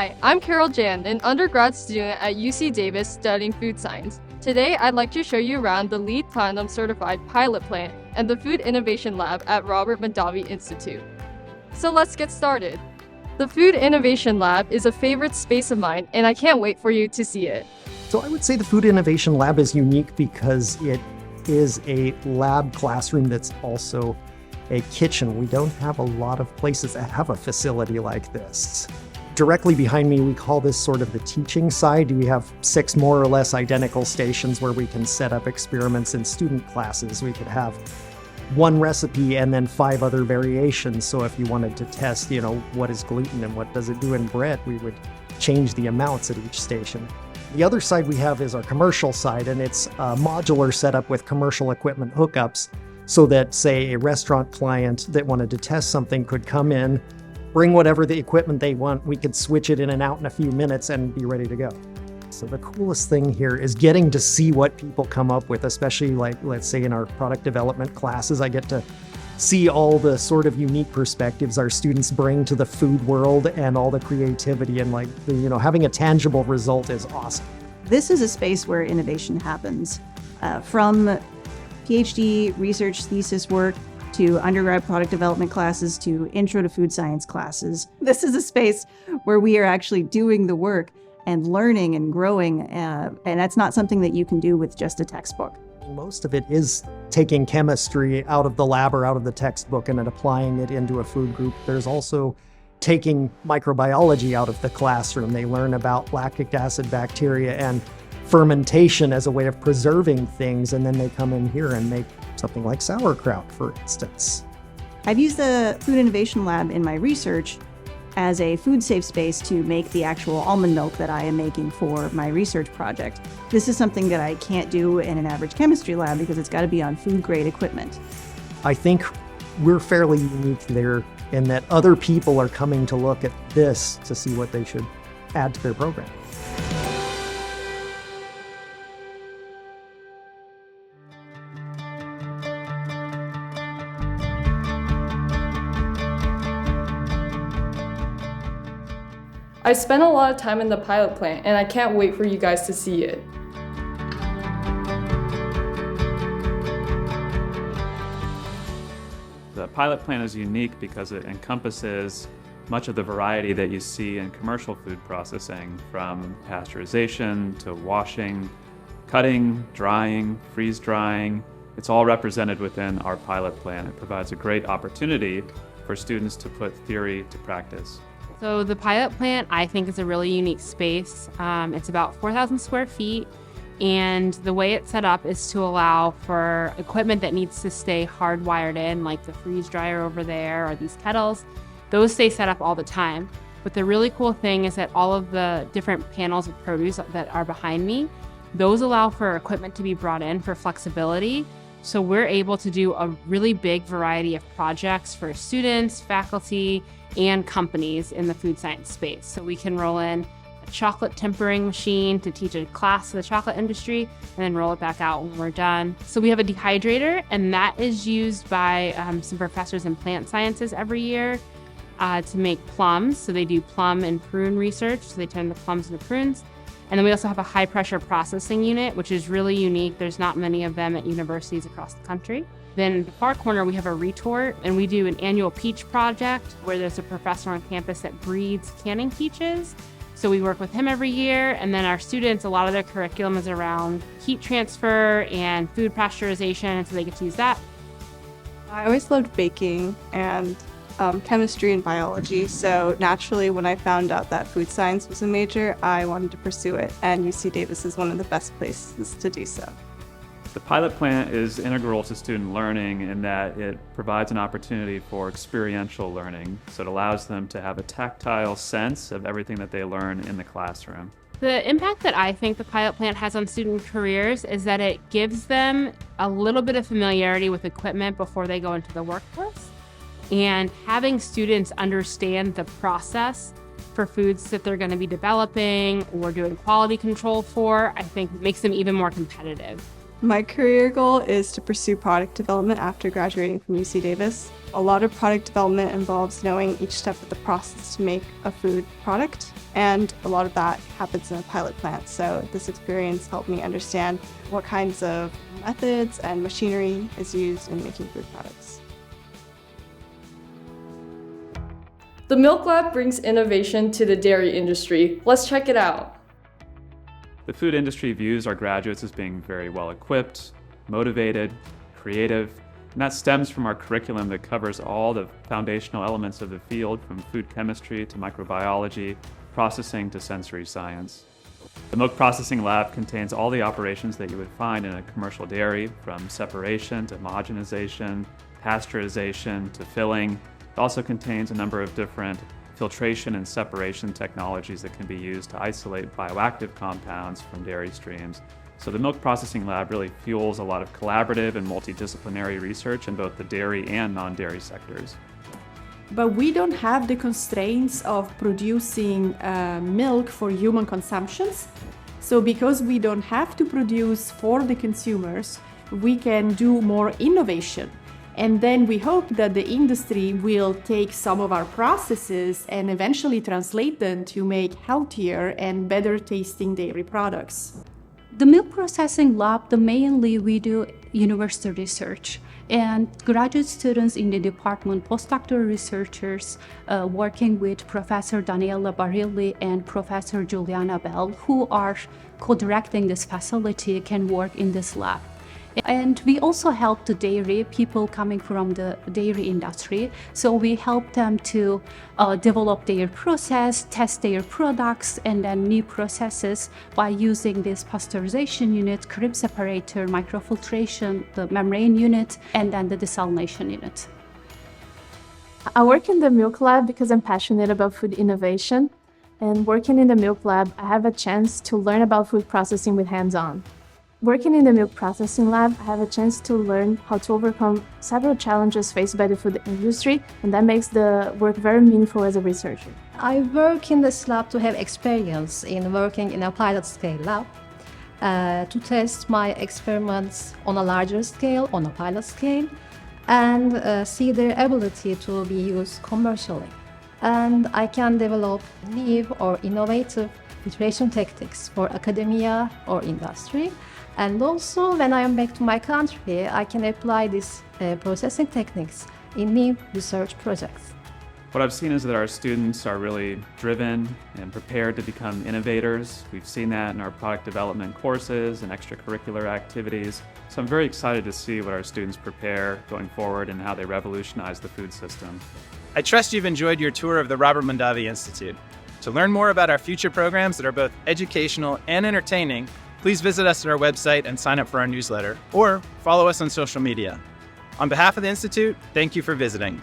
Hi, I'm Carol Jan, an undergrad student at UC Davis studying food science. Today, I'd like to show you around the LEED Platinum certified pilot plant and the Food Innovation Lab at Robert Mondavi Institute. So let's get started. The Food Innovation Lab is a favorite space of mine, and I can't wait for you to see it. So I would say the Food Innovation Lab is unique because it is a lab classroom that's also a kitchen. We don't have a lot of places that have a facility like this. Directly behind me, we call this sort of the teaching side. We have 6 more or less identical stations where we can set up experiments in student classes. We could have 1 recipe and then 5 other variations. So if you wanted to test, what is gluten and what does it do in bread, we would change the amounts at each station. The other side we have is our commercial side, and it's a modular setup with commercial equipment hookups so that, say, a restaurant client that wanted to test something could come in, bring whatever the equipment they want, we could switch it in and out in a few minutes and be ready to go. So the coolest thing here is getting to see what people come up with, especially like, let's say in our product development classes, I get to see all the sort of unique perspectives our students bring to the food world and all the creativity and having a tangible result is awesome. This is a space where innovation happens. From PhD research thesis work to undergrad product development classes to intro to food science classes. This is a space where we are actually doing the work and learning and growing, and that's not something that you can do with just a textbook. Most of it is taking chemistry out of the lab or out of the textbook and then applying it into a food group. There's also taking microbiology out of the classroom. They learn about lactic acid bacteria and fermentation as a way of preserving things, and then they come in here and make something like sauerkraut, for instance. I've used the Food Innovation Lab in my research as a food safe space to make the actual almond milk that I am making for my research project. This is something that I can't do in an average chemistry lab because it's got to be on food grade equipment. I think we're fairly unique there in that other people are coming to look at this to see what they should add to their program. I spent a lot of time in the pilot plant, and I can't wait for you guys to see it. The pilot plant is unique because it encompasses much of the variety that you see in commercial food processing, from pasteurization to washing, cutting, drying, freeze drying. It's all represented within our pilot plant. It provides a great opportunity for students to put theory to practice. So the pilot plant, I think, is a really unique space. It's about 4,000 square feet, and the way it's set up is to allow for equipment that needs to stay hardwired in, like the freeze dryer over there or these kettles. Those stay set up all the time. But the really cool thing is that all of the different panels of produce that are behind me, those allow for equipment to be brought in for flexibility. So we're able to do a really big variety of projects for students, faculty, and companies in the food science space. So we can roll in a chocolate tempering machine to teach a class to the chocolate industry and then roll it back out when we're done. So we have a dehydrator, and that is used by some professors in plant sciences every year to make plums. So they do plum and prune research, so they turn the plums into prunes. And then we also have a high pressure processing unit, which is really unique. There's not many of them at universities across the country. Then in the far corner, we have a retort, and we do an annual peach project where there's a professor on campus that breeds canning peaches. So we work with him every year. And then our students, a lot of their curriculum is around heat transfer and food pasteurization, and so they get to use that. I always loved baking and chemistry and biology, so naturally when I found out that food science was a major, I wanted to pursue it, and UC Davis is one of the best places to do so. The pilot plant is integral to student learning in that it provides an opportunity for experiential learning, so it allows them to have a tactile sense of everything that they learn in the classroom. The impact that I think the pilot plant has on student careers is that it gives them a little bit of familiarity with equipment before they go into the workforce. And having students understand the process for foods that they're going to be developing or doing quality control for, I think makes them even more competitive. My career goal is to pursue product development after graduating from UC Davis. A lot of product development involves knowing each step of the process to make a food product, and a lot of that happens in a pilot plant. So this experience helped me understand what kinds of methods and machinery is used in making food products. The Milk Lab brings innovation to the dairy industry. Let's check it out. The food industry views our graduates as being very well equipped, motivated, creative, and that stems from our curriculum that covers all the foundational elements of the field, from food chemistry to microbiology, processing to sensory science. The Milk Processing Lab contains all the operations that you would find in a commercial dairy, from separation to homogenization, pasteurization to filling. It also contains a number of different filtration and separation technologies that can be used to isolate bioactive compounds from dairy streams. So the Milk Processing Lab really fuels a lot of collaborative and multidisciplinary research in both the dairy and non-dairy sectors. But we don't have the constraints of producing milk for human consumptions. So because we don't have to produce for the consumers, we can do more innovation. And then we hope that the industry will take some of our processes and eventually translate them to make healthier and better tasting dairy products. The milk processing lab, mainly we do university research, and graduate students in the department, postdoctoral researchers working with Professor Daniela Barilli and Professor Juliana Bell, who are co-directing this facility, can work in this lab. And we also help the dairy people coming from the dairy industry. So we help them to develop their process, test their products, and then new processes by using this pasteurization unit, crib separator, microfiltration, the membrane unit, and then the desalination unit. I work in the Milk Lab because I'm passionate about food innovation. And working in the Milk Lab, I have a chance to learn about food processing with hands-on. Working in the Milk Processing Lab, I have a chance to learn how to overcome several challenges faced by the food industry, and that makes the work very meaningful as a researcher. I work in this lab to have experience in working in a pilot scale lab, to test my experiments on a larger scale, on a pilot scale, and see their ability to be used commercially. And I can develop new or innovative filtration techniques for academia or industry. And also, when I am back to my country, I can apply these processing techniques in new research projects. What I've seen is that our students are really driven and prepared to become innovators. We've seen that in our product development courses and extracurricular activities. So I'm very excited to see what our students prepare going forward and how they revolutionize the food system. I trust you've enjoyed your tour of the Robert Mondavi Institute. To learn more about our future programs that are both educational and entertaining, please visit us at our website and sign up for our newsletter, or follow us on social media. On behalf of the Institute, thank you for visiting.